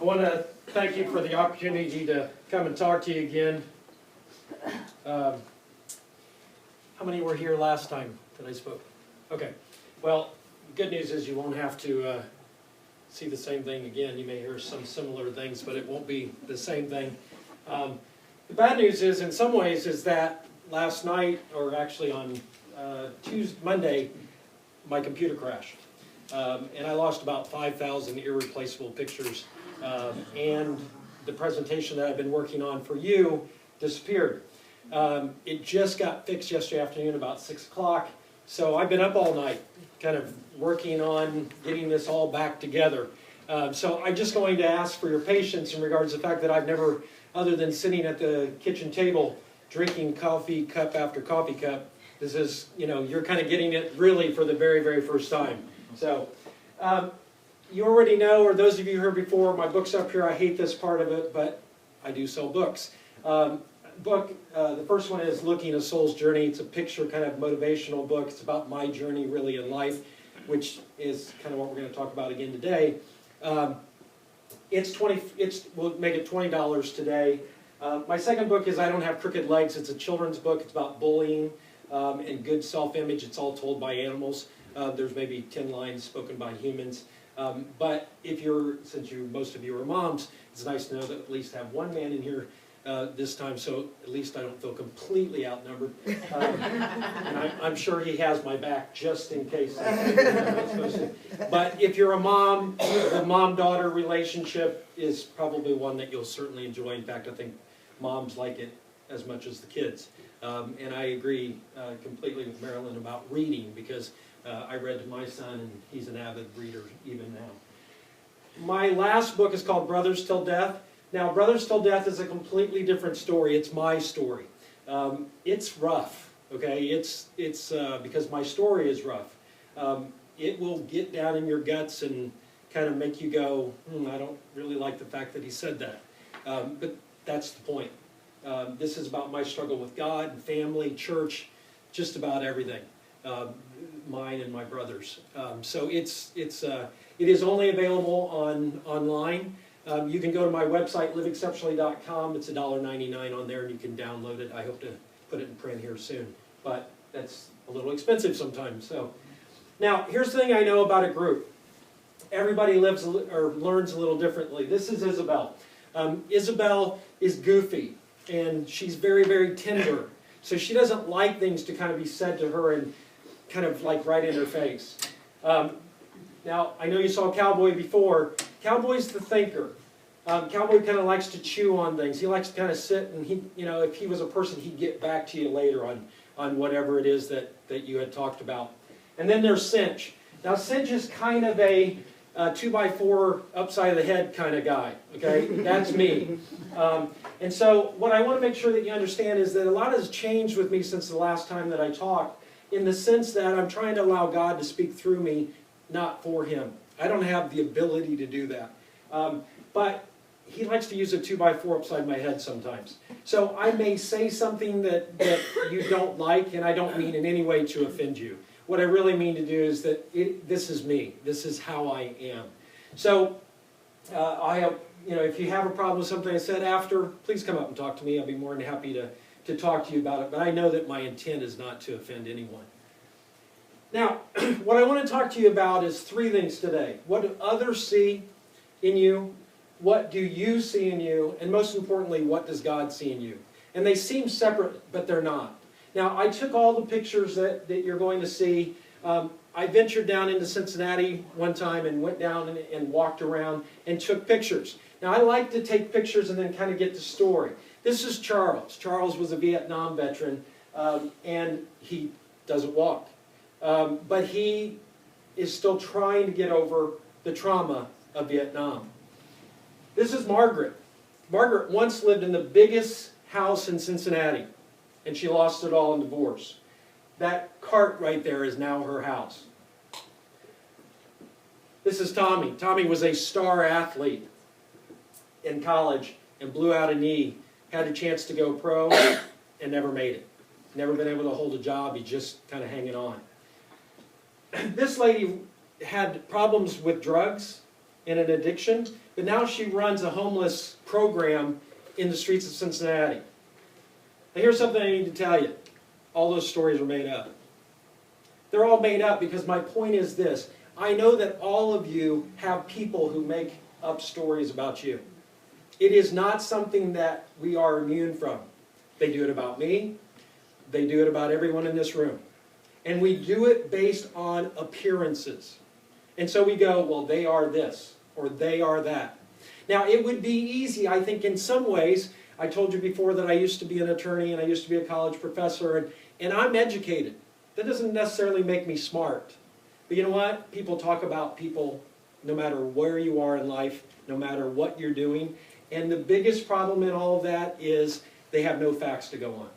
I want to thank you for the opportunity to come and talk to you again. How many were here last time that I spoke? Okay. Well, the good news is you won't have to see the same thing again. You may hear some similar things, but it won't be the same thing. The bad news is, in some ways, is that last night, or actually on Monday, my computer crashed. And I lost about 5,000 irreplaceable pictures. And the presentation that I've been working on for you disappeared. It just got fixed yesterday afternoon about 6 o'clock. So I've been up all night kind of working on getting this all back together. So I'm just going to ask for your patience in regards to the fact that I've never, other than sitting at the kitchen table, drinking coffee cup after coffee cup, this is, you're kind of getting it really for the very, very first time. So, you already know, or those of you who heard before, my book's up here. I hate this part of it, but I do sell books. The first one is Looking a Soul's Journey. It's a picture kind of motivational book. It's about my journey really in life, which is kind of what we're going to talk about again today. We'll make it $20 today. My second book is I Don't Have Crooked Legs. It's a children's book. It's about bullying and good self-image. It's all told by animals. There's maybe 10 lines spoken by humans. But since most of you are moms, it's nice to know that at least have one man in here this time, so at least I don't feel completely outnumbered. And I'm sure he has my back just in case. But if you're a mom, the mom-daughter relationship is probably one that you'll certainly enjoy. In fact, I think moms like it as much as the kids. And I agree completely with Marilyn about reading, because I read to my son, and he's an avid reader even now. My last book is called Brothers Till Death. Now, Brothers Till Death is a completely different story. It's my story. It's rough, okay? It's because my story is rough. It will get down in your guts and kind of make you go, I don't really like the fact that he said that. But that's the point. This is about my struggle with God, family, church, just about everything. Mine and my brothers. So it is only available online. You can go to my website, liveexceptionally.com. It's $1.99 on there, and you can download it. I hope to put it in print here soon, but that's a little expensive sometimes. So, now here's the thing I know about a group. Everybody lives or learns a little differently. This is Isabel. Isabel is goofy, and she's very, very tender. So she doesn't like things to kind of be said to her and kind of like right in her face. Now, I know you saw Cowboy before. Cowboy's the thinker. Cowboy kind of likes to chew on things. He likes to kind of sit and if he was a person, he'd get back to you later on whatever it is that you had talked about. And then there's Cinch. Now, Cinch is kind of a 2x4 upside of the head kind of guy. Okay, that's me. And so what I want to make sure that you understand is that a lot has changed with me since the last time that I talked, in the sense that I'm trying to allow God to speak through me, not for Him. I don't have the ability to do that. But He likes to use a 2x4 upside my head sometimes. So I may say something that you don't like, and I don't mean in any way to offend you. What I really mean to do is that this is me. This is how I am. So if you have a problem with something I said after, please come up and talk to me. I'll be more than happy to talk to you about it. But I know that my intent is not to offend anyone. Now, what I want to talk to you about is three things today. What do others see in you? What do you see in you? And most importantly, what does God see in you? And they seem separate, but they're not. Now, I took all the pictures that you're going to see. I ventured down into Cincinnati one time and went down and walked around and took pictures. Now, I like to take pictures and then kind of get the story. This is Charles. Charles was a Vietnam veteran, and he doesn't walk. But he is still trying to get over the trauma of Vietnam. This is Margaret. Margaret once lived in the biggest house in Cincinnati, and she lost it all in divorce. That cart right there is now her house. This is Tommy. Tommy was a star athlete in college and blew out a knee, had a chance to go pro, and never made it. Never been able to hold a job. He's just kind of hanging on. This lady had problems with drugs, in an addiction, but now she runs a homeless program in the streets of Cincinnati. Now here's something I need to tell you. All those stories are made up. They're all made up because my point is this. I know that all of you have people who make up stories about you. It is not something that we are immune from. They do it about me. They do it about everyone in this room. And we do it based on appearances. And so we go, well, they are this, or they are that. Now, it would be easy, I think, in some ways. I told you before that I used to be an attorney and I used to be a college professor, and I'm educated. That doesn't necessarily make me smart. But you know what? People talk about people no matter where you are in life, no matter what you're doing. And the biggest problem in all of that is they have no facts to go on.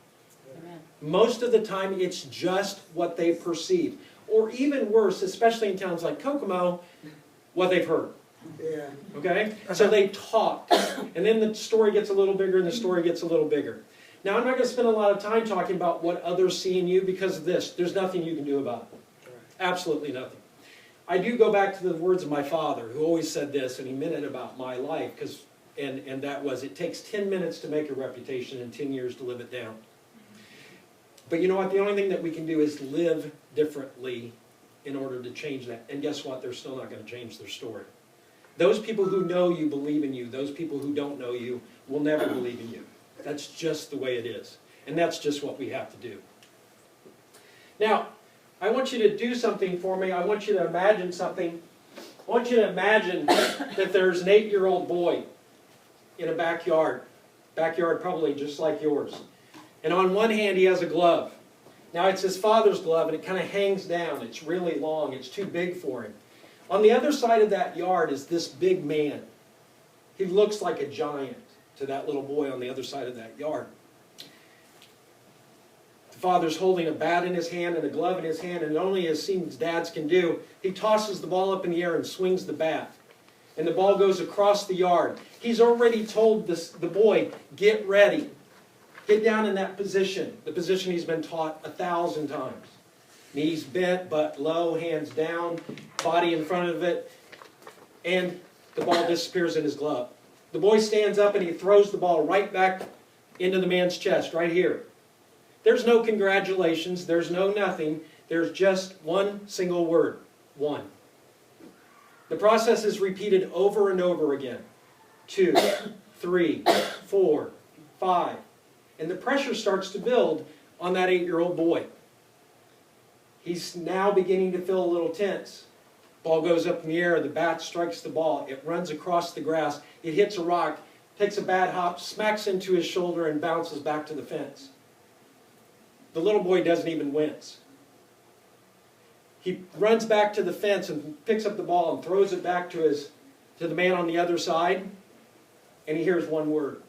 Amen. Most of the time, it's just what they perceive. Or even worse, especially in towns like Kokomo, what they've heard. Yeah. Okay? So they talk. And then the story gets a little bigger and the story gets a little bigger. Now, I'm not going to spend a lot of time talking about what others see in you because of this. There's nothing you can do about it. Absolutely nothing. I do go back to the words of my father, who always said this, and he meant it about my life, and that was, it takes 10 minutes to make a reputation and 10 years to live it down. But you know what? The only thing that we can do is live differently in order to change that. And guess what? They're still not going to change their story. Those people who know you believe in you. Those people who don't know you will never believe in you. That's just the way it is. And that's just what we have to do. Now, I want you to do something for me. I want you to imagine something. I want you to imagine that there's an 8-year-old boy in a backyard. Backyard probably just like yours. And on one hand he has a glove. Now it's his father's glove and it kind of hangs down. It's really long. It's too big for him. On the other side of that yard is this big man. He looks like a giant to that little boy on the other side of that yard. The father's holding a bat in his hand and a glove in his hand, and only as seems dads can do, he tosses the ball up in the air and swings the bat. And the ball goes across the yard. He's already told the boy, get ready. Get down in that position, the position he's been taught 1,000 times. Knees bent, butt low, hands down, body in front of it, and the ball disappears in his glove. The boy stands up and he throws the ball right back into the man's chest, right here. There's no congratulations, there's no nothing, there's just one single word, one. The process is repeated over and over again. 2, 3, 4, 5. And the pressure starts to build on that 8-year-old boy. He's now beginning to feel a little tense. Ball goes up in the air, the bat strikes the ball, it runs across the grass, it hits a rock, takes a bad hop, smacks into his shoulder and bounces back to the fence. The little boy doesn't even wince. He runs back to the fence and picks up the ball and throws it back to the man on the other side, and he hears one word,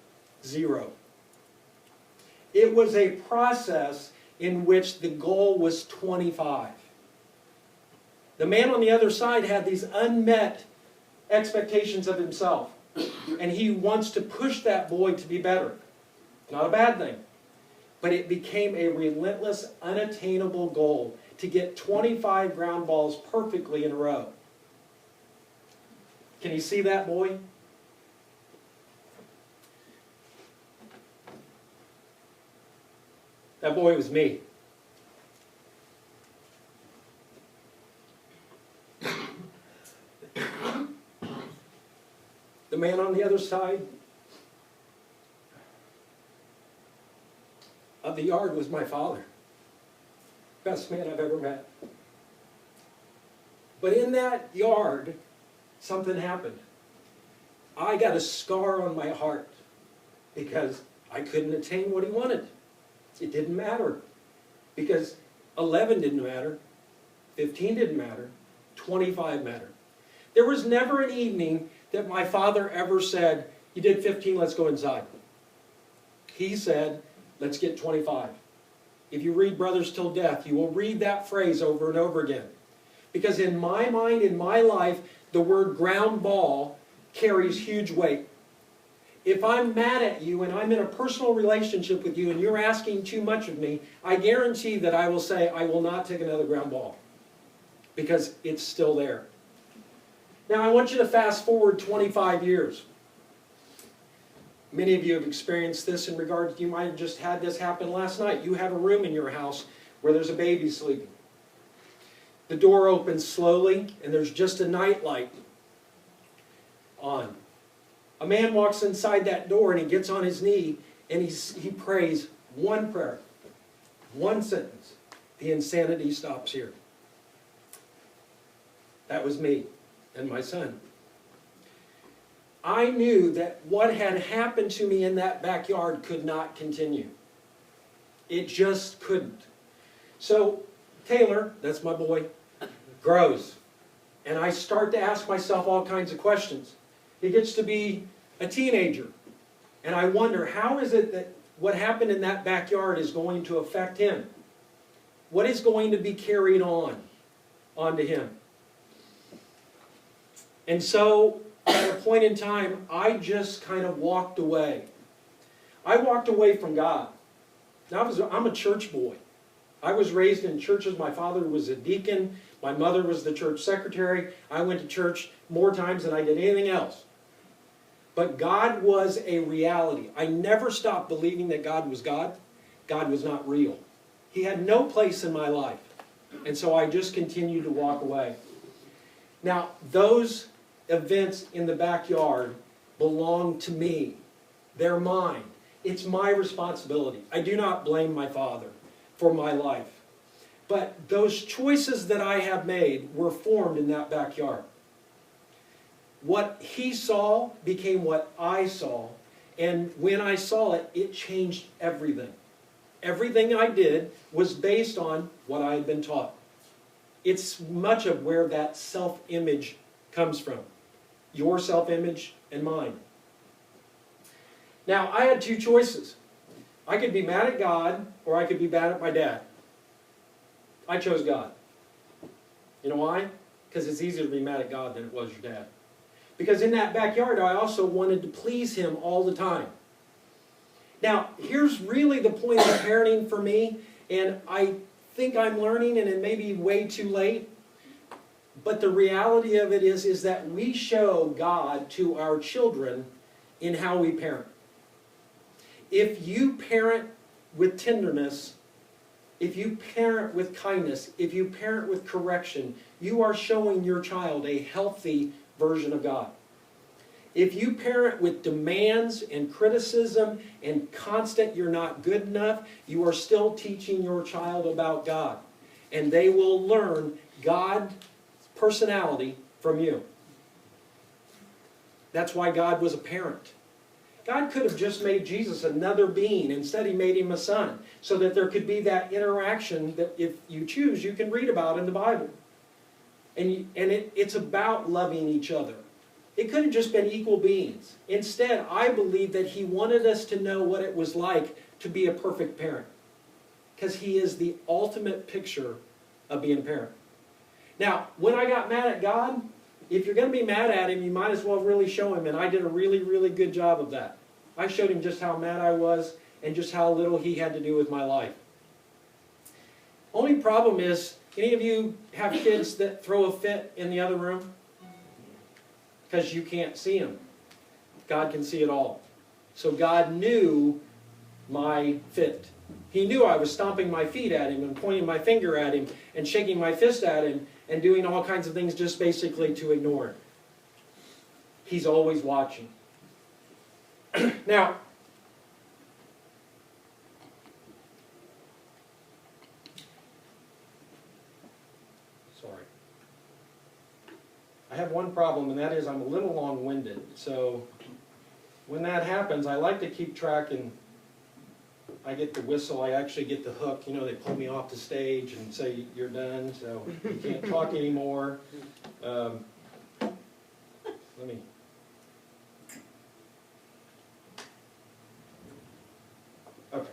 0. It was a process in which the goal was 25. The man on the other side had these unmet expectations of himself, and he wants to push that boy to be better. Not a bad thing. But it became a relentless, unattainable goal to get 25 ground balls perfectly in a row. Can you see that boy? That boy was me. The man on the other side of the yard was my father. Best man I've ever met. But in that yard, something happened. I got a scar on my heart because I couldn't attain what he wanted. It didn't matter. Because 11 didn't matter, 15 didn't matter, 25 mattered. There was never an evening that my father ever said, you did 15, let's go inside. He said, let's get 25. If you read Brothers Till Death, you will read that phrase over and over again. Because in my mind, in my life, the word ground ball carries huge weight. If I'm mad at you and I'm in a personal relationship with you and you're asking too much of me, I guarantee that I will say, I will not take another ground ball. Because it's still there. Now I want you to fast forward 25 years. Many of you have experienced this in regards, you might have just had this happen last night. You have a room in your house where there's a baby sleeping. The door opens slowly and there's just a nightlight on. A man walks inside that door and he gets on his knee and he prays one prayer, one sentence. The insanity stops here. That was me and my son. I knew that what had happened to me in that backyard could not continue. It just couldn't. So Taylor, that's my boy, grows. And I start to ask myself all kinds of questions. He gets to be a teenager. And I wonder, how is it that what happened in that backyard is going to affect him? What is going to be carried onto him? And so, at a point in time, I just kind of walked away. I walked away from God. Now, I'm a church boy. I was raised in churches. My father was a deacon. My mother was the church secretary. I went to church more times than I did anything else. But God was a reality. I never stopped believing that God was God. God was not real. He had no place in my life. And so I just continued to walk away. Now, those events in the backyard belong to me. They're mine. It's my responsibility. I do not blame my father for my life. But those choices that I have made were formed in that backyard. What he saw became what I saw. And when I saw it, it changed everything. Everything I did was based on what I had been taught. It's much of where that self-image comes from. Your self-image and mine. Now, I had two choices. I could be mad at God, or I could be mad at my dad. I chose God. You know why? Because it's easier to be mad at God than it was your dad. Because in that backyard, I also wanted to please him all the time. Now, here's really the point of parenting for me, and I think I'm learning, and it may be way too late, but the reality of it is that we show God to our children in how we parent. If you parent with tenderness, if you parent with kindness, if you parent with correction, you are showing your child a healthy version of God. If you parent with demands and criticism and constant "you're not good enough," you are still teaching your child about God. And they will learn God's personality from you. That's why God was a parent. God could have just made Jesus another being. Instead, he made him a son, so that there could be that interaction that, if you choose, you can read about in the Bible. And it's about loving each other. It could have just been equal beings. Instead, I believe that he wanted us to know what it was like to be a perfect parent. Because he is the ultimate picture of being a parent. Now, when I got mad at God, if you're going to be mad at him, you might as well really show him. And I did a really, really good job of that. I showed him just how mad I was and just how little he had to do with my life. Only problem is, any of you have kids that throw a fit in the other room? Because you can't see them. God can see it all. So God knew my fit. He knew I was stomping my feet at him and pointing my finger at him and shaking my fist at him and doing all kinds of things just basically to ignore him. He's always watching. Now, I have one problem, and that is I'm a little long-winded. So when that happens, I like to keep track, and I get the whistle. I actually get the hook. You know, they pull me off the stage and say, "You're done, so you can't talk anymore." Let me... Okay.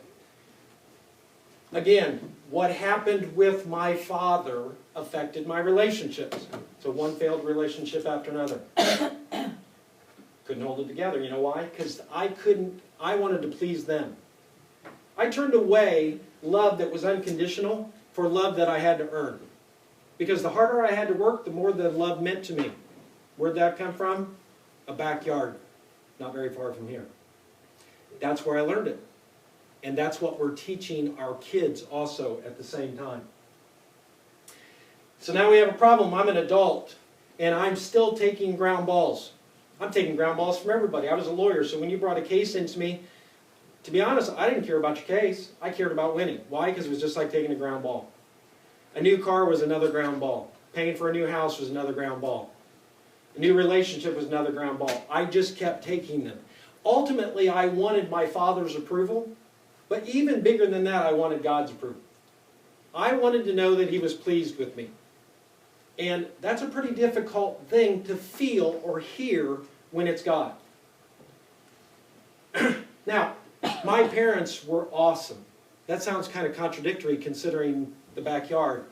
Again, what happened with my father affected my relationships. So one failed relationship after another. Couldn't hold it together. You know why? Because I wanted to please them. I turned away love that was unconditional for love that I had to earn. Because the harder I had to work, the more the love meant to me. Where'd that come from? A backyard, not very far from here. That's where I learned it. And that's what we're teaching our kids also at the same time. So now we have a problem. I'm an adult, and I'm still taking ground balls. I'm taking ground balls from everybody. I was a lawyer, so when you brought a case into me, to be honest, I didn't care about your case. I cared about winning. Why? Because it was just like taking a ground ball. A new car was another ground ball. Paying for a new house was another ground ball. A new relationship was another ground ball. I just kept taking them. Ultimately, I wanted my Father's approval, but even bigger than that, I wanted God's approval. I wanted to know that He was pleased with me. And that's a pretty difficult thing to feel or hear when it's God. Now, my parents were awesome. That sounds kind of contradictory considering the backyard.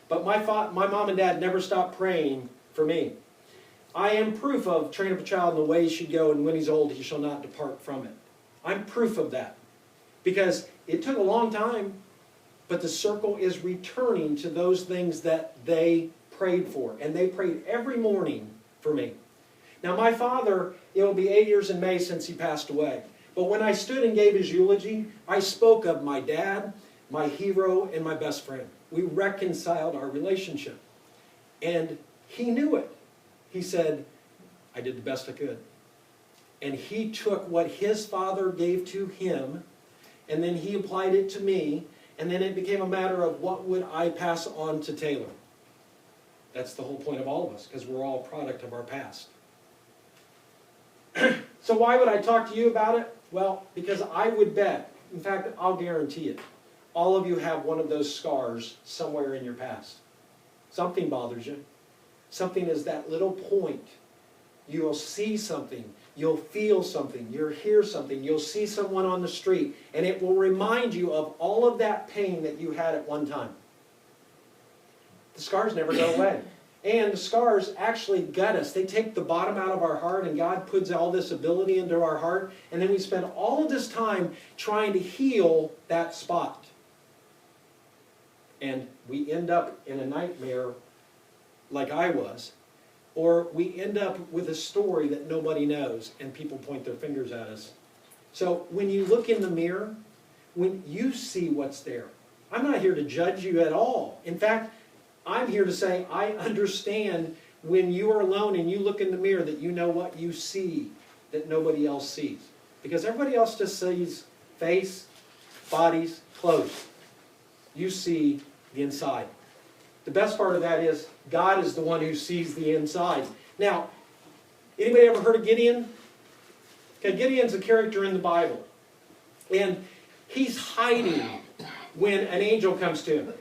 But my mom and dad never stopped praying for me. I am proof of train up a child in the way he should go, and when he's old, he shall not depart from it. I'm proof of that. Because it took a long time, but the circle is returning to those things that they prayed for. And they prayed every morning for me. Now my father, it will be 8 years in May since he passed away. But when I stood and gave his eulogy, I spoke of my dad, my hero, and my best friend. We reconciled our relationship. And he knew it. He said, I did the best I could. And he took what his father gave to him, and then he applied it to me, and then it became a matter of what would I pass on to Taylor. That's the whole point of all of us, because we're all a product of our past. So why would I talk to you about it? Well, because I would bet, in fact, I'll guarantee it, all of you have one of those scars somewhere in your past. Something bothers you. Something is that little point. You'll see something. You'll feel something. You'll hear something. You'll see someone on the street. And it will remind you of all of that pain that you had at one time. The scars never go away. And the scars actually gut us. They take the bottom out of our heart, and God puts all this ability into our heart. And then we spend all of this time trying to heal that spot. And we end up in a nightmare like I was. Or we end up with a story that nobody knows, and people point their fingers at us. So when you look in the mirror, when you see what's there, I'm not here to judge you at all. In fact, I'm here to say I understand when you are alone and you look in the mirror that you know what you see that nobody else sees. Because everybody else just sees face, bodies, clothes. You see the inside. The best part of that is God is the one who sees the inside. Now, anybody ever heard of Gideon? Okay, Gideon's a character in the Bible. And he's hiding when an angel comes to him.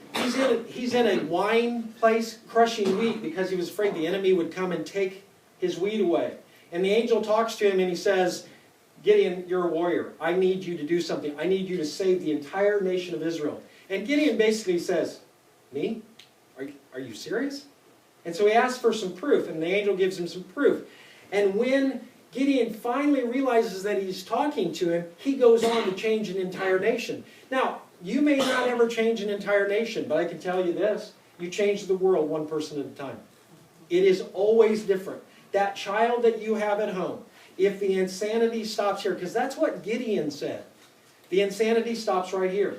He's in a wine place crushing wheat because he was afraid the enemy would come and take his wheat away. And the angel talks to him and he says, Gideon, you're a warrior. I need you to do something. I need you to save the entire nation of Israel. And Gideon basically says, me? Are you serious? And so he asks for some proof, and the angel gives him some proof. And when Gideon finally realizes that he's talking to him, he goes on to change an entire nation. Now, you may not ever change an entire nation, but I can tell you this, you change the world one person at a time. It is always different. That child that you have at home, if the insanity stops here, because that's what Gideon said. The insanity stops right here.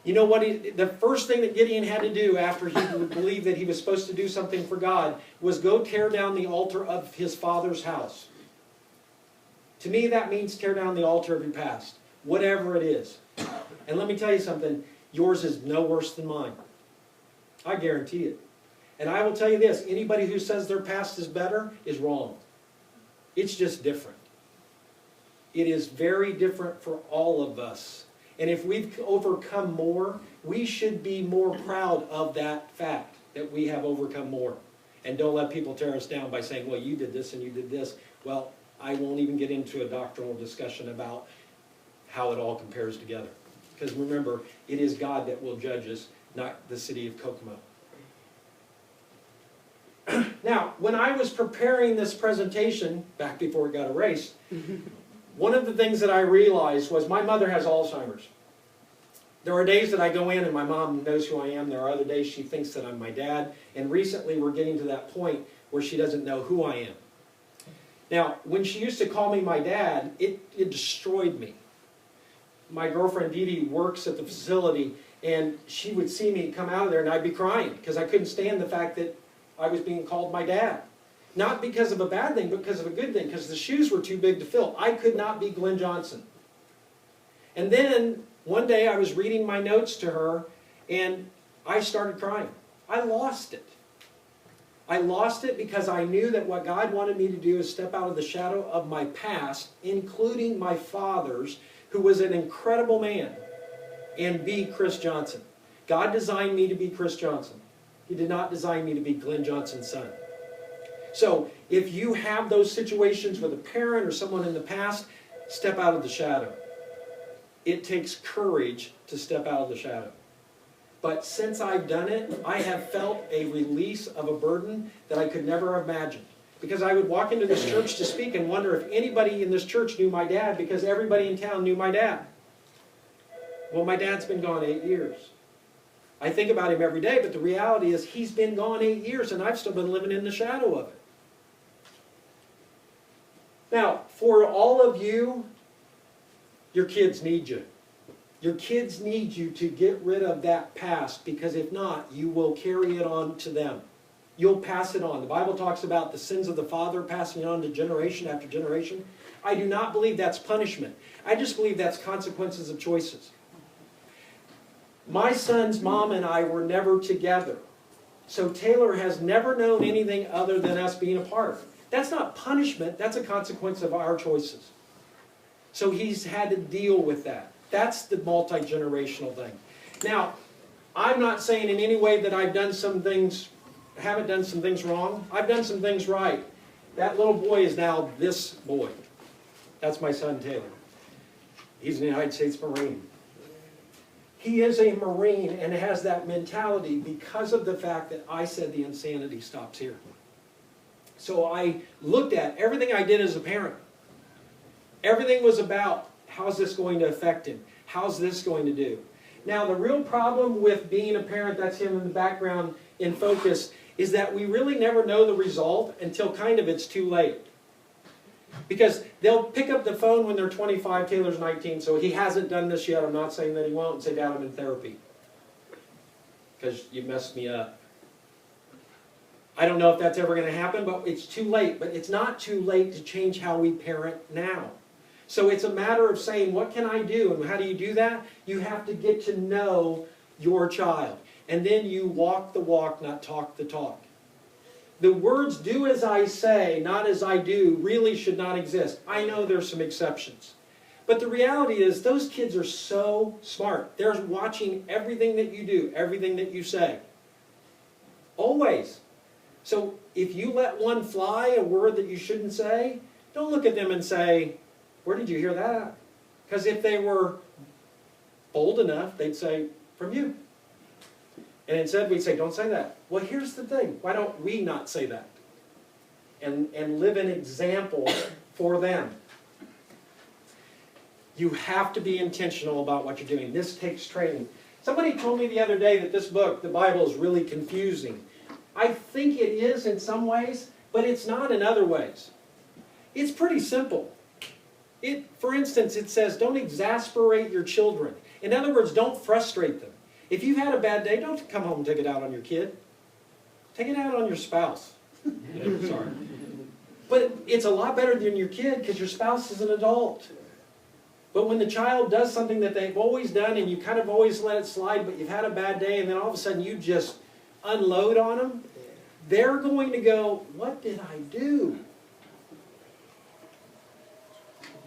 You know what? The first thing that Gideon had to do after he believed that he was supposed to do something for God was go tear down the altar of his father's house. To me, that means tear down the altar of your past, whatever it is. And let me tell you something, yours is no worse than mine. I guarantee it. And I will tell you this, anybody who says their past is better is wrong. It's just different. It is very different for all of us. And if we've overcome more, we should be more proud of that fact, that we have overcome more. And don't let people tear us down by saying, well, you did this and you did this. Well, I won't even get into a doctrinal discussion about how it all compares together. Because remember, it is God that will judge us, not the city of Kokomo. Now, when I was preparing this presentation, back before it got erased, one of the things that I realized was my mother has Alzheimer's. There are days that I go in and my mom knows who I am. There are other days she thinks that I'm my dad. And recently we're getting to that point where she doesn't know who I am. Now, when she used to call me my dad, it destroyed me. My girlfriend Dee Dee works at the facility, and she would see me come out of there and I'd be crying because I couldn't stand the fact that I was being called my dad. Not because of a bad thing, but because of a good thing, because the shoes were too big to fill. I could not be Glenn Johnson. And then one day I was reading my notes to her and I started crying. I lost it. I lost it because I knew that what God wanted me to do is step out of the shadow of my past, including my father's, who was an incredible man, and be Chris Johnson. God designed me to be Chris Johnson. He did not design me to be Glenn Johnson's son. So if you have those situations with a parent or someone in the past, step out of the shadow. It takes courage to step out of the shadow. But since I've done it, I have felt a release of a burden that I could never have imagined. Because I would walk into this church to speak and wonder if anybody in this church knew my dad, because everybody in town knew my dad. Well, my dad's been gone 8 years. I think about him every day, but the reality is he's been gone 8 years and I've still been living in the shadow of it. Now, for all of you, your kids need you. Your kids need you to get rid of that past, because if not, you will carry it on to them. You'll pass it on. The Bible talks about the sins of the father passing on to generation after generation. I do not believe that's punishment. I just believe that's consequences of choices. My son's mom and I were never together. So Taylor has never known anything other than us being apart. That's not punishment, that's a consequence of our choices. So he's had to deal with that. That's the multi-generational thing. Now, I'm not saying in any way that I've done some things, haven't done some things wrong. I've done some things right. That little boy is now this boy. That's my son Taylor. He's a United States Marine. He is a Marine and has that mentality because of the fact that I said the insanity stops here. So I looked at everything I did as a parent. Everything was about, how's this going to affect him? How's this going to do? Now, the real problem with being a parent, that's him in the background in focus, is that we really never know the result until kind of it's too late. Because they'll pick up the phone when they're 25, Taylor's 19, so he hasn't done this yet. I'm not saying that he won't, and say, Dad, I'm in therapy. Because you messed me up. I don't know if that's ever going to happen, but it's too late. But it's not too late to change how we parent now. So it's a matter of saying, what can I do? And how do you do that? You have to get to know your child. And then you walk the walk, not talk the talk. The words do as I say, not as I do, really should not exist. I know there's some exceptions. But the reality is, those kids are so smart. They're watching everything that you do, everything that you say. Always. So if you let one fly, a word that you shouldn't say, don't look at them and say, where did you hear that? Because if they were bold enough, they'd say, from you. And instead we'd say, don't say that. Well, here's the thing. Why don't we not say that? And live an example for them. You have to be intentional about what you're doing. This takes training. Somebody told me the other day that this book, the Bible, is really confusing. I think it is in some ways, but it's not in other ways. It's pretty simple. For instance, it says, don't exasperate your children. In other words, don't frustrate them. If you've had a bad day, don't come home and take it out on your kid. Take it out on your spouse. Sorry. But it's a lot better than your kid because your spouse is an adult. But when the child does something that they've always done and you kind of always let it slide, but you've had a bad day and then all of a sudden you just unload on them, they're going to go, what did I do?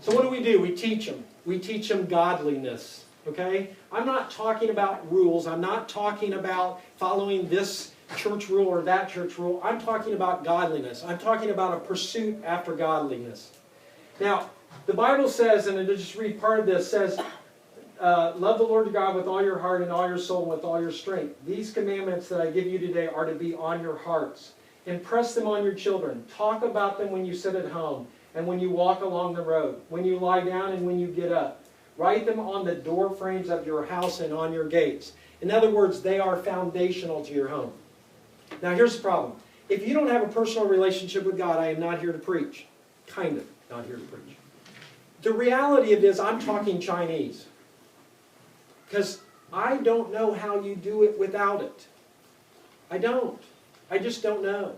So what do? We teach them. We teach them godliness. Okay? I'm not talking about rules. I'm not talking about following this church rule or that church rule. I'm talking about godliness. I'm talking about a pursuit after godliness. Now, the Bible says, and I'll just read part of this, says, love the Lord your God with all your heart and all your soul and with all your strength. These commandments that I give you today are to be on your hearts. Impress them on your children. Talk about them when you sit at home and when you walk along the road, when you lie down and when you get up. Write them on the door frames of your house and on your gates. In other words, they are foundational to your home. Now here's the problem. If you don't have a personal relationship with God, I am not here to preach. kind of, not here to preach. The reality of it is I'm talking Chinese. Because I don't know how you do it without it. I don't. I just don't know.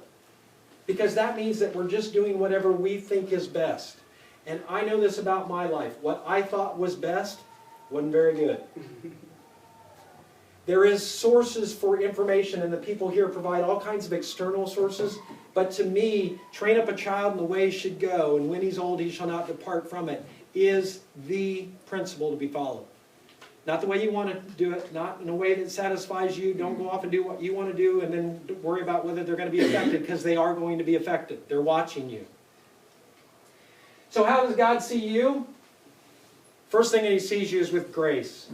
Because that means that we're just doing whatever we think is best. And I know this about my life. What I thought was best wasn't very good. There is sources for information, and the people here provide all kinds of external sources. But to me, train up a child in the way he should go, and when he's old he shall not depart from it, is the principle to be followed. Not the way you want to do it, not in a way that satisfies you. Don't go off and do what you want to do and then worry about whether they're going to be affected, because they are going to be affected. They're watching you. So how does God see you? First thing that He sees you is with grace.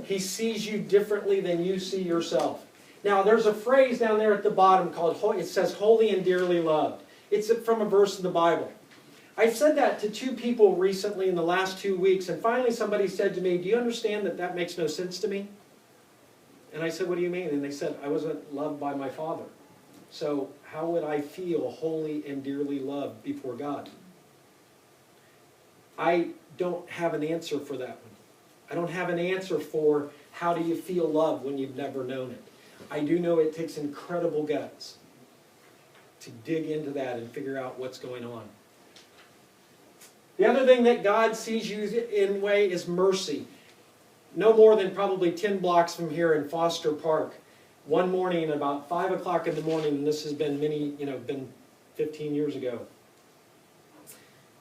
He sees you differently than you see yourself. Now, there's a phrase down there at the bottom called, it says, holy and dearly loved. It's from a verse in the Bible. I've said that to 2 people recently in the last 2 weeks, and finally somebody said to me, do you understand that that makes no sense to me? And I said, what do you mean? And they said, I wasn't loved by my Father. So how would I feel holy and dearly loved before God? I don't have an answer for that one. I don't have an answer for how do you feel loved when you've never known it. I do know it takes incredible guts to dig into that and figure out what's going on. The other thing that God sees you in way is mercy. No more than probably 10 blocks from here in Foster Park, one morning about 5 o'clock in the morning, and this has been been 15 years ago.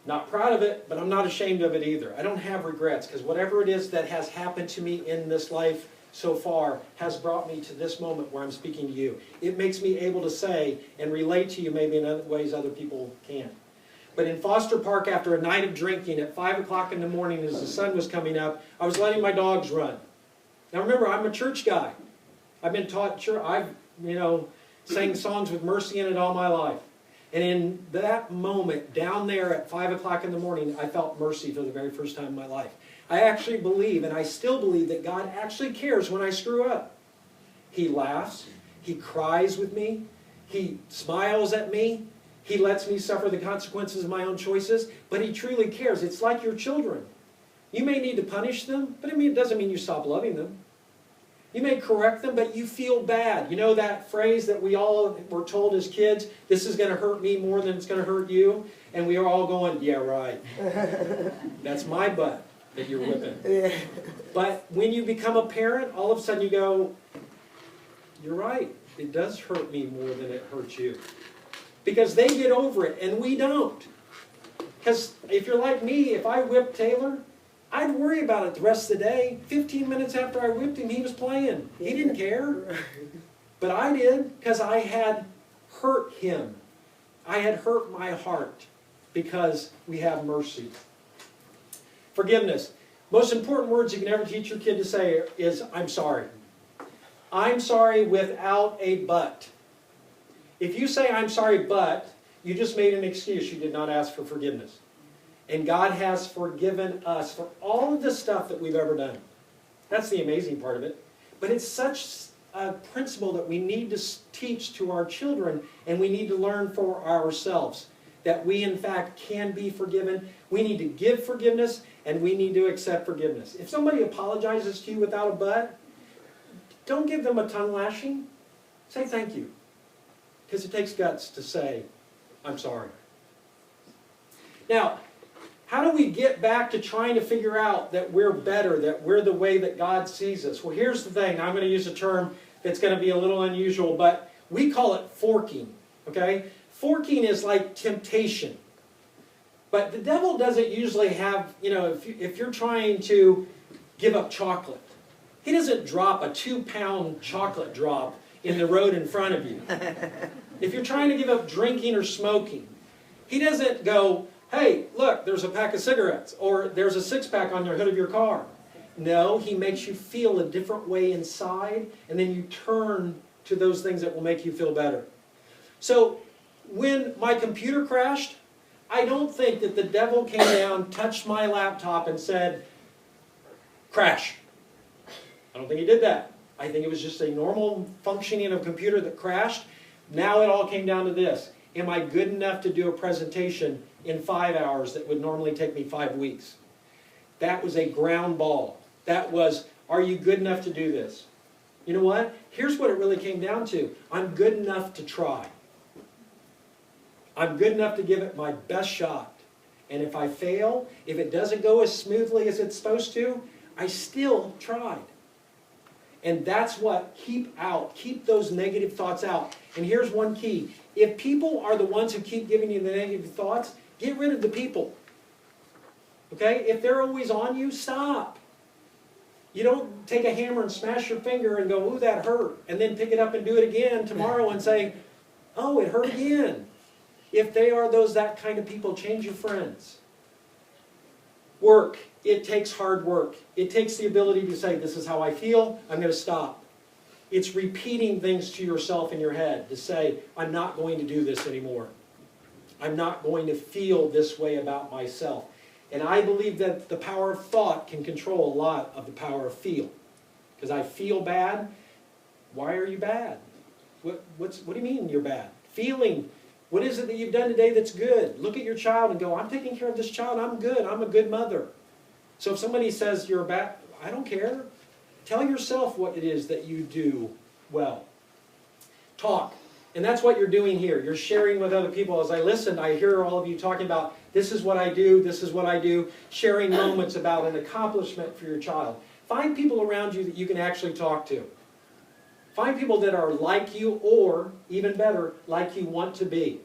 Not proud of it, but I'm not ashamed of it either. I don't have regrets, because whatever it is that has happened to me in this life so far has brought me to this moment where I'm speaking to you. It makes me able to say and relate to you maybe in other ways other people can't. But in Foster Park, after a night of drinking at 5 o'clock in the morning as the sun was coming up, I was letting my dogs run. Now remember, I'm a church guy. I've been taught church. I've, sang songs with mercy in it all my life. And in that moment, down there at 5 o'clock in the morning, I felt mercy for the very first time in my life. I actually believe, and I still believe, that God actually cares when I screw up. He laughs. He cries with me. He smiles at me. He lets me suffer the consequences of my own choices. But He truly cares. It's like your children. You may need to punish them, but it doesn't mean you stop loving them. You may correct them, but you feel bad. You know that phrase that we all were told as kids, this is going to hurt me more than it's going to hurt you? And we are all going, yeah, right. That's my butt that you're whipping. But when you become a parent, all of a sudden you go, you're right. It does hurt me more than it hurts you. Because they get over it, and we don't. Because if you're like me, if I whipped Taylor, I'd worry about it the rest of the day. 15 minutes after I whipped him, he was playing. He didn't care. But I did, because I had hurt him. I had hurt my heart, because we have mercy. Forgiveness. Most important words you can ever teach your kid to say is, I'm sorry. I'm sorry without a but. If you say, I'm sorry, but, you just made an excuse. You did not ask for forgiveness. And God has forgiven us for all of the stuff that we've ever done. That's the amazing part of it. But it's such a principle that we need to teach to our children, and we need to learn for ourselves. That we, in fact, can be forgiven. We need to give forgiveness, and we need to accept forgiveness. If somebody apologizes to you without a but, don't give them a tongue lashing. Say thank you. Because it takes guts to say, I'm sorry. Now, how do we get back to trying to figure out that we're better, that we're the way that God sees us? Well, here's the thing. I'm going to use a term that's going to be a little unusual, but we call it forking. Okay? Forking is like temptation. But the devil doesn't usually have, if you're trying to give up chocolate, he doesn't drop a 2-pound chocolate drop in the road in front of you. If you're trying to give up drinking or smoking, he doesn't go, hey, look, there's a pack of cigarettes, or there's a 6-pack on the hood of your car. No, he makes you feel a different way inside, and then you turn to those things that will make you feel better. So, when my computer crashed, I don't think that the devil came down, touched my laptop, and said, crash. I don't think he did that. I think it was just a normal functioning of a computer that crashed. Now it all came down to this. am I good enough to do a presentation in 5 hours that would normally take me 5 weeks? That was a ground ball. That was, are you good enough to do this? You know what? Here's what it really came down to. I'm good enough to try. I'm good enough to give it my best shot. And if I fail, if it doesn't go as smoothly as it's supposed to, I still tried. And that's what, keep those negative thoughts out. And here's one key. If people are the ones who keep giving you the negative thoughts, get rid of the people. Okay? If they're always on you, stop. You don't take a hammer and smash your finger and go, ooh, that hurt, and then pick it up and do it again tomorrow and say, oh, it hurt again. If they are that kind of people, change your friends. Work. It takes hard work. It takes the ability to say, this is how I feel, I'm going to stop. It's repeating things to yourself in your head to say, I'm not going to do this anymore. I'm not going to feel this way about myself. And I believe that the power of thought can control a lot of the power of feel. Because I feel bad. Why are you bad? What do you mean you're bad? Feeling. What is it that you've done today that's good? Look at your child and go, I'm taking care of this child. I'm good. I'm a good mother. So if somebody says you're bad, I don't care. Tell yourself what it is that you do well. Talk. And that's what you're doing here. You're sharing with other people. As I listen, I hear all of you talking about, this is what I do, this is what I do, sharing moments about an accomplishment for your child. Find people around you that you can actually talk to. Find people that are like you, or, even better, like you want to be.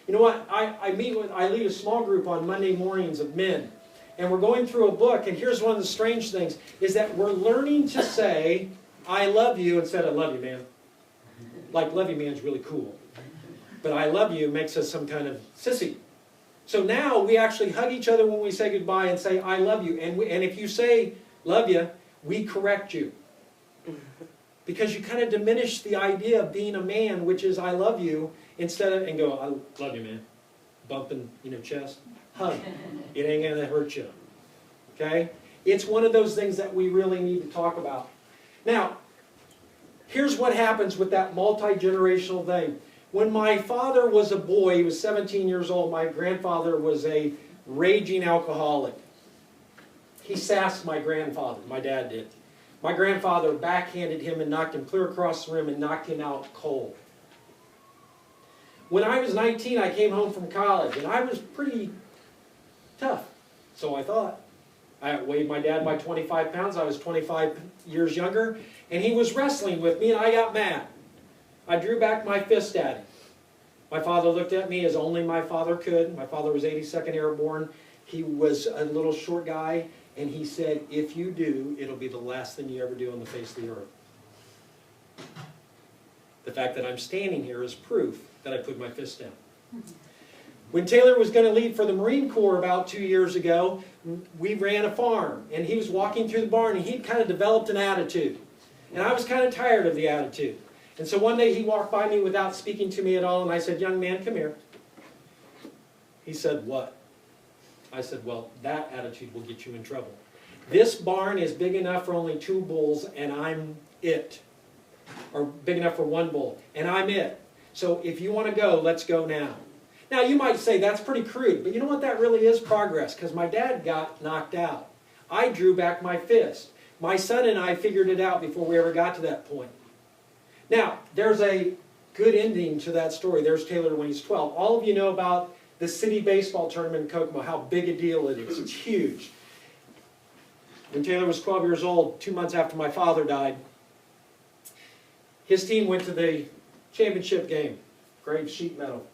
You know what? I lead a small group on Monday mornings of men. And we're going through a book, and here's one of the strange things, is that we're learning to say, I love you, instead of love you, man. Like, love you, man's really cool. But I love you makes us some kind of sissy. So now we actually hug each other when we say goodbye and say, I love you. And if you say, love you, we correct you. Because you kind of diminish the idea of being a man, which is, I love you, instead of, and go, I love you, man. Bumping, chest. Hug. It ain't going to hurt you. Okay? It's one of those things that we really need to talk about. Now, here's what happens with that multi-generational thing. When my father was a boy, he was 17 years old, my grandfather was a raging alcoholic. He sassed my grandfather, my dad did. My grandfather backhanded him and knocked him clear across the room and knocked him out cold. When I was 19, I came home from college, and I was pretty tough, so I thought. I weighed my dad by 25 pounds. I was 25 years younger, and he was wrestling with me, and I got mad. I drew back my fist at him. My father looked at me as only my father could. My father was 82nd Airborne. He was a little short guy, and he said, if you do, it'll be the last thing you ever do on the face of the earth. The fact that I'm standing here is proof that I put my fist down. When Taylor was going to leave for the Marine Corps about 2 years ago, we ran a farm, and he was walking through the barn, and he'd kind of developed an attitude. And I was kind of tired of the attitude. And so one day he walked by me without speaking to me at all, and I said, young man, come here. He said, what? I said, well, that attitude will get you in trouble. This barn is big enough for only 2 bulls, and I'm it. Or big enough for 1 bull, and I'm it. So if you want to go, let's go now. Now you might say that's pretty crude, but you know what, that really is progress, because my dad got knocked out. I drew back my fist. My son and I figured it out before we ever got to that point. Now, there's a good ending to that story. There's Taylor when he's 12. All of you know about the city baseball tournament in Kokomo, how big a deal it is. It's huge. When Taylor was 12 years old, 2 months after my father died, his team went to the championship game, Graves sheet metal.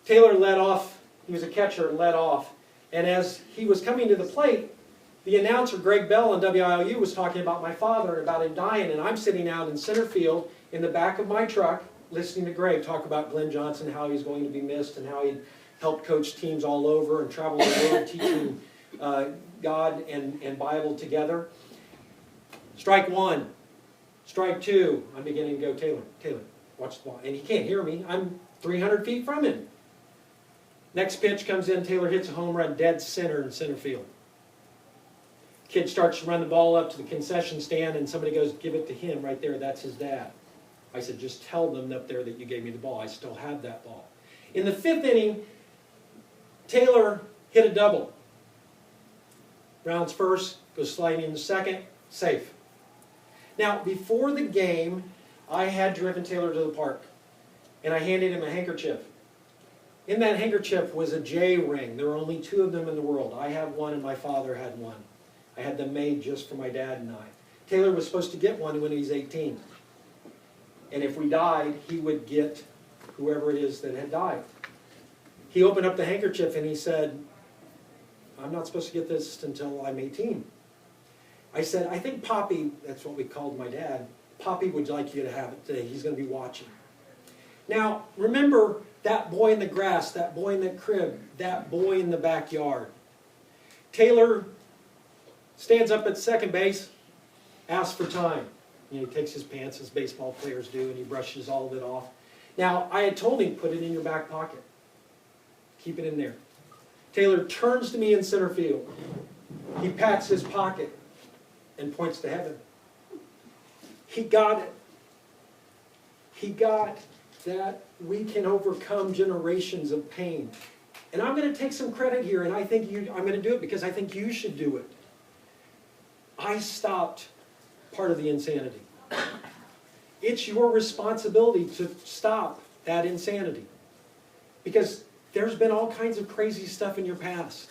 Taylor led off. He was a catcher and led off. And as he was coming to the plate, the announcer, Greg Bell on WIOU, was talking about my father and about him dying. And I'm sitting out in center field in the back of my truck listening to Greg talk about Glenn Johnson, how he's going to be missed, and how he helped coach teams all over and travel the world teaching God and Bible together. Strike 1. Strike 2. I'm beginning to go, Taylor, watch the ball. And he can't hear me. I'm 300 feet from him. Next pitch comes in. Taylor hits a home run dead center in center field. Kid starts to run the ball up to the concession stand, and somebody goes, give it to him right there. That's his dad. I said, just tell them up there that you gave me the ball. I still have that ball. In the 5th inning, Taylor hit a double. Rounds first, goes sliding into second, safe. Now, before the game, I had driven Taylor to the park, and I handed him a handkerchief. In that handkerchief was a J ring. There were only 2 of them in the world. I had one and my father had one. I had them made just for my dad and I. Taylor was supposed to get one when he was 18. And if we died, he would get whoever it is that had died. He opened up the handkerchief and he said, I'm not supposed to get this until I'm 18. I said, I think Poppy, that's what we called my dad, Poppy would like you to have it today. He's going to be watching. Now, remember that boy in the grass, that boy in the crib, that boy in the backyard. Taylor stands up at second base, asks for time. You know, he takes his pants, as baseball players do, and he brushes all of it off. Now, I had told him, put it in your back pocket. Keep it in there. Taylor turns to me in center field. He pats his pocket and points to heaven. He got it. He got that we can overcome generations of pain. And I'm going to take some credit here, and I'm going to do it because I think you should do it. I stopped part of the insanity. It's your responsibility to stop that insanity. Because there's been all kinds of crazy stuff in your past.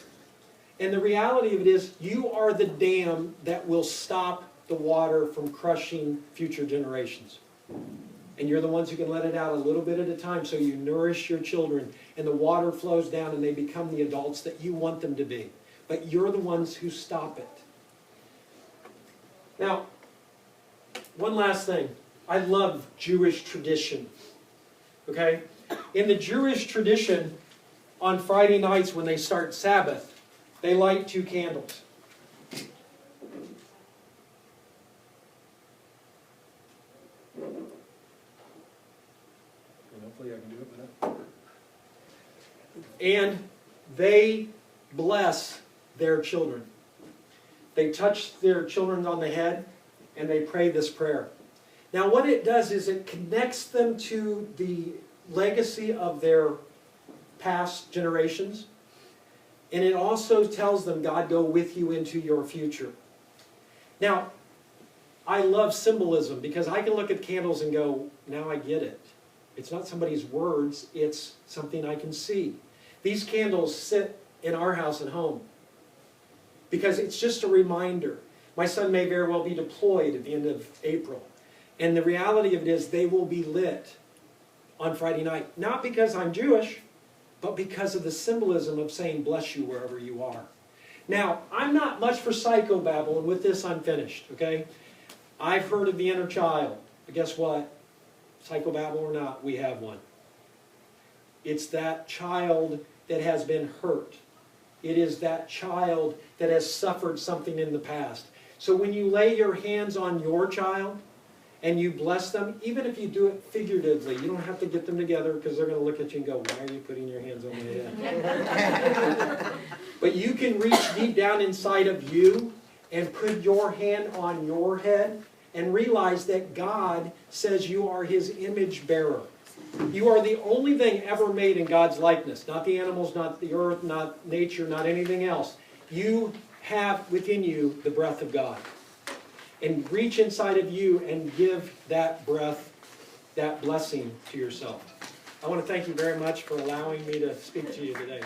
And the reality of it is, you are the dam that will stop the water from crushing future generations. And you're the ones who can let it out a little bit at a time so you nourish your children and the water flows down and they become the adults that you want them to be. But you're the ones who stop it. Now, one last thing. I love Jewish tradition. Okay? In the Jewish tradition, on Friday nights when they start Sabbath, they light 2 candles. Hopefully I can do it. And they bless their children. They touch their children on the head and they pray this prayer. Now what it does is it connects them to the legacy of their past generations. And it also tells them, God, go with you into your future. Now, I love symbolism because I can look at candles and go, now I get it. It's not somebody's words, it's something I can see. These candles sit in our house at home because it's just a reminder. My son may very well be deployed at the end of April. And the reality of it is they will be lit on Friday night. Not because I'm Jewish, but because of the symbolism of saying bless you wherever you are. Now, I'm not much for psychobabble, and with this I'm finished, okay? I've heard of the inner child, but guess what? Psychobabble or not, we have one. It's that child that has been hurt. It is that child that has suffered something in the past. So when you lay your hands on your child and you bless them, even if you do it figuratively, you don't have to get them together because they're going to look at you and go, why are you putting your hands on my head? But you can reach deep down inside of you and put your hand on your head and realize that God says you are His image bearer. You are the only thing ever made in God's likeness. Not the animals, not the earth, not nature, not anything else. You have within you the breath of God. And reach inside of you and give that breath, that blessing to yourself. I want to thank you very much for allowing me to speak to you today.